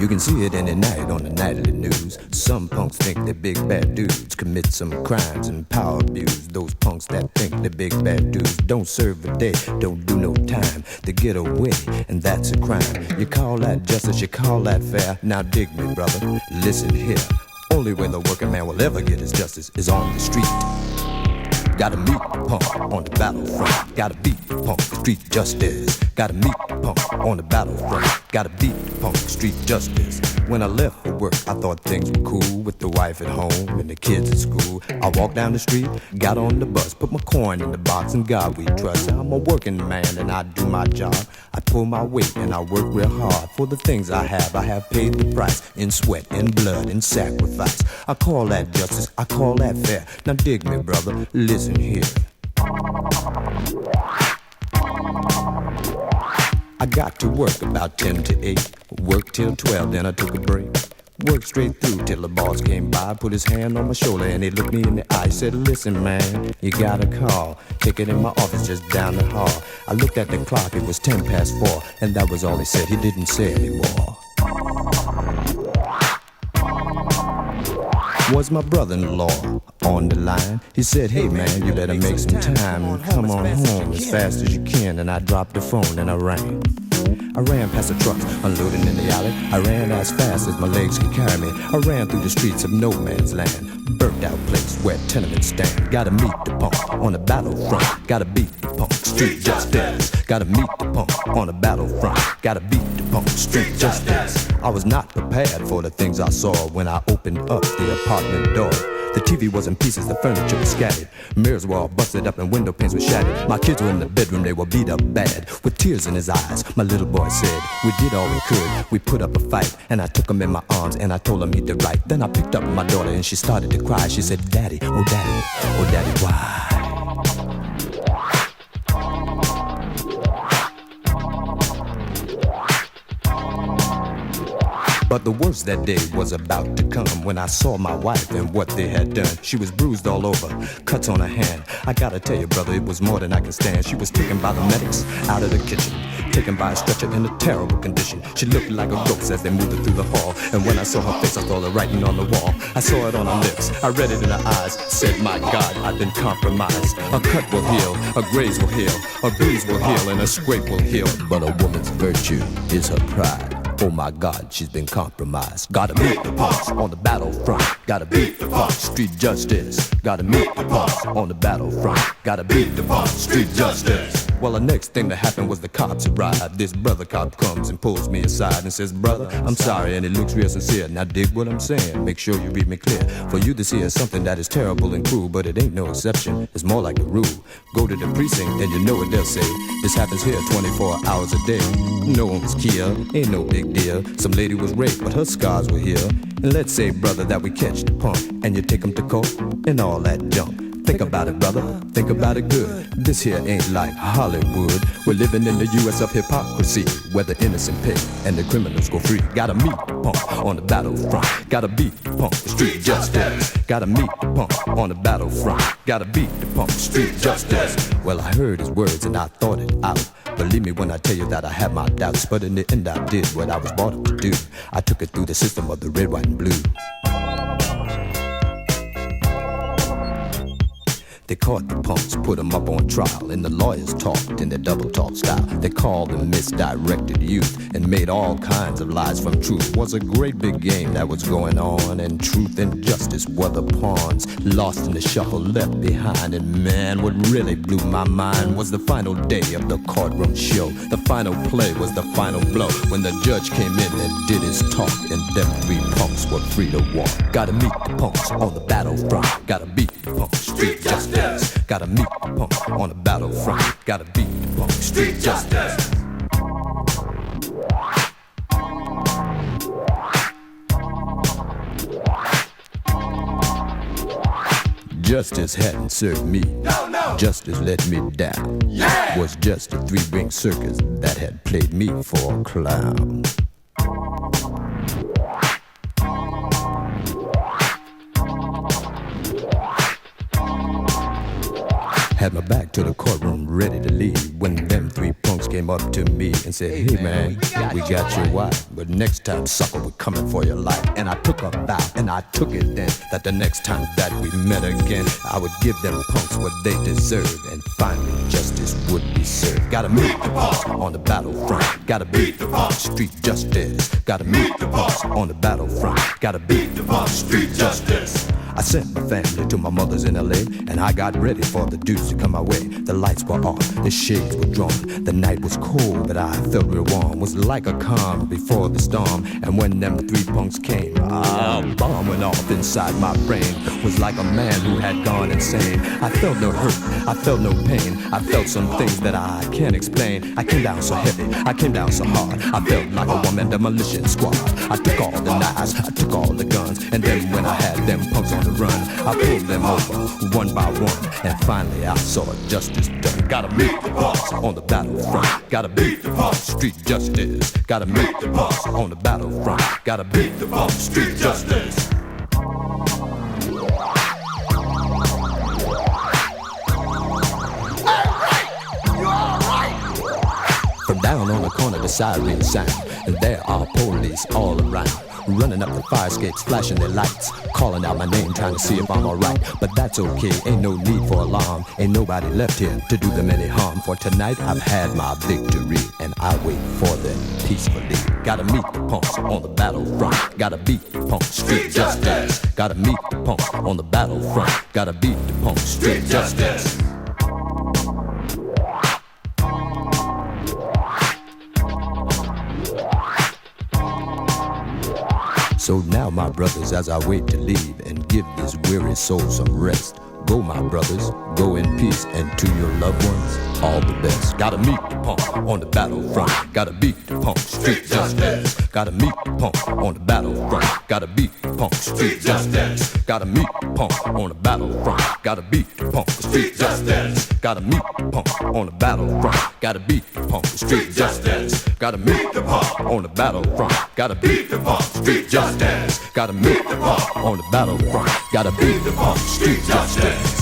You can see it any night on the nightly news. Some punks think they're big bad dudes, commit some crimes and power abuse. Those punks that think they're big bad dudes don't serve a day, don't do no time. They get away, and that's a crime. You call that justice, you call that fair. Now dig me, brother, listen here. Only way the working man will ever get his justice is on the street. Gotta meet the punk on the battlefront. Gotta beat the punk, street justice. Gotta meet the punk on the battlefront. Gotta beat the punk, street justice. When I left for work, I thought things were cool with the wife at home and the kids at school. I walked down the street, got on the bus, put my coin in the box, and God we trust. I'm a working man and I do my job. I pull my weight and I work real hard for the things I have paid the price in sweat, in blood, in sacrifice. I call that justice, I call that fair. Now dig me, brother, listen here. I got to work about 10 to 8, worked till 12, then I took a break. Worked straight through till the boss came by, put his hand on my shoulder and he looked me in the eye. Said, listen man, you got a call, take it in my office just down the hall. I looked at the clock, it was 10 past 4, and that was all he said, he didn't say anymore. Was my brother-in-law on the line? He said, hey man, you better make some time and come on home as fast as you can. And I dropped the phone and I ran. I ran past the trucks, unloading in the alley. I ran as fast as my legs could carry me. I ran through the streets of no man's land, burnt out place where tenements stand. Gotta meet the punk on the battlefront. Gotta beat the punk, street justice. Gotta meet the punk on the battlefront. Gotta beat the punk, street justice. I was not prepared for the things I saw when I opened up the apartment door. The TV was in pieces, the furniture was scattered. Mirrors were all busted up and window panes were shattered. My kids were in the bedroom, they were beat up bad. With tears in his eyes, my little boy said, we did all we could, we put up a fight. And I took him in my arms and I told him he did right. Then I picked up my daughter and she started to cry. She said, Daddy, oh daddy, oh daddy, why? But the worst that day was about to come when I saw my wife and what they had done. She was bruised all over, cuts on her hand. I gotta tell you, brother, it was more than I can stand. She was taken by the medics out of the kitchen, taken by a stretcher in a terrible condition. She looked like a ghost as they moved her through the hall. And when I saw her face, I saw the writing on the wall. I saw it on her lips, I read it in her eyes. Said, my God, I've been compromised. A cut will heal, a graze will heal, a bruise will heal, and a scrape will heal. But a woman's virtue is her pride. Oh my God, she's been compromised. Gotta meet the punks on the battlefront. Gotta beat the punks, street justice. Gotta meet the punks on the battlefront. Gotta beat the punks, street justice. Well, the next thing that happened was the cops arrived. This brother cop comes and pulls me aside and says, brother, I'm sorry, and he looks real sincere. Now dig what I'm saying, make sure you read me clear. For you to see is something that is terrible and cruel, but it ain't no exception, it's more like a rule. Go to the precinct and you know what they'll say. This happens here 24 hours a day. No one was killed, ain't no big deal. Some lady was raped, but her scars were here. And let's say, brother, that we catch the punk and you take him to court and all that junk. Think about it, brother, think about it good. This here ain't like Hollywood. We're living in the US of hypocrisy, where the innocent pay and the criminals go free. Gotta meet the punk on the battlefront. Gotta beat the punk, street justice. Gotta meet the punk on the battlefront. Gotta beat the punk, street justice. Well, I heard his words and I thought it out. Believe me when I tell you that I had my doubts, but in the end I did what I was brought up to do. I took it through the system of the red, white, and blue. They caught the punks, put them up on trial, and the lawyers talked in their double-talk style. They called and misdirected youth and made all kinds of lies from truth. Was a great big game that was going on, and truth and justice were the pawns. Lost in the shuffle, left behind, and man, what really blew my mind was the final day of the courtroom show. The final play was the final blow, when the judge came in and did his talk, and them three punks were free to walk. Gotta meet the punks on the battlefront. Gotta beat the punks, street justice. Gotta meet the punk on the battlefront. Gotta beat the punk, street justice. Justice hadn't served me. No. Justice let me down. Yeah. Was just a three-ring circus that had played me for a clown. Had my back to the courtroom, ready to leave, when them three punks came up to me and said, hey man, we got your wife, but next time, sucker, we're coming for your life. And I took a vow, and I took it then, that the next time that we met again, I would give them punks what they deserve, and finally justice would be served. Gotta meet the punks on the battlefront, gotta beat the punks, street justice. Gotta meet the punks on the battlefront, gotta beat the punks, street justice. I sent my family to my mother's in L.A. and I got ready for the dudes to come my way. The lights were off, the shades were drawn. The night was cold, but I felt real warm. Was like a calm before the storm. And when them three punks came, a bomb went off inside my brain. Was like a man who had gone insane. I felt no hurt, I felt no pain. I felt some things that I can't explain. I came down so heavy, I came down so hard. I felt like a woman demolition squad. I took all the knives, I took all the guns, and then when I had them punks on the run, I pulled them over one by one, and finally I saw justice done. Gotta meet the punks on the battlefront, gotta beat the punks, street justice. Gotta meet the punks on the battlefront, gotta beat the punks, street justice. From down on the corner the sirens sound, and there are police all around, running up the fire escapes, flashing their lights, calling out my name, trying to see if I'm alright. But that's okay, ain't no need for alarm. Ain't nobody left here to do them any harm. For tonight I've had my victory, and I wait for them peacefully. Gotta meet the punks on the battlefront, gotta beat the punks, street justice. Gotta meet the punks on the battlefront, gotta beat the punks, street justice. So now, my brothers, as I wait to leave and give this weary soul some rest, go, my brothers, go in peace, and to your loved ones, all the best. Gotta meet the punk on the battlefront, gotta beat the punk, street justice. Gotta meet the punk on the battlefront, gotta beat the punk, street justice. Gotta meet the punk on the battlefront, gotta beat the punk, street justice. Gotta meet the punk on the battlefront, gotta beat the punk, street justice. Gotta meet the punk on the battlefront, gotta beat the punk, street justice. Gotta meet the punk on the battlefront, gotta beat the punk, street justice.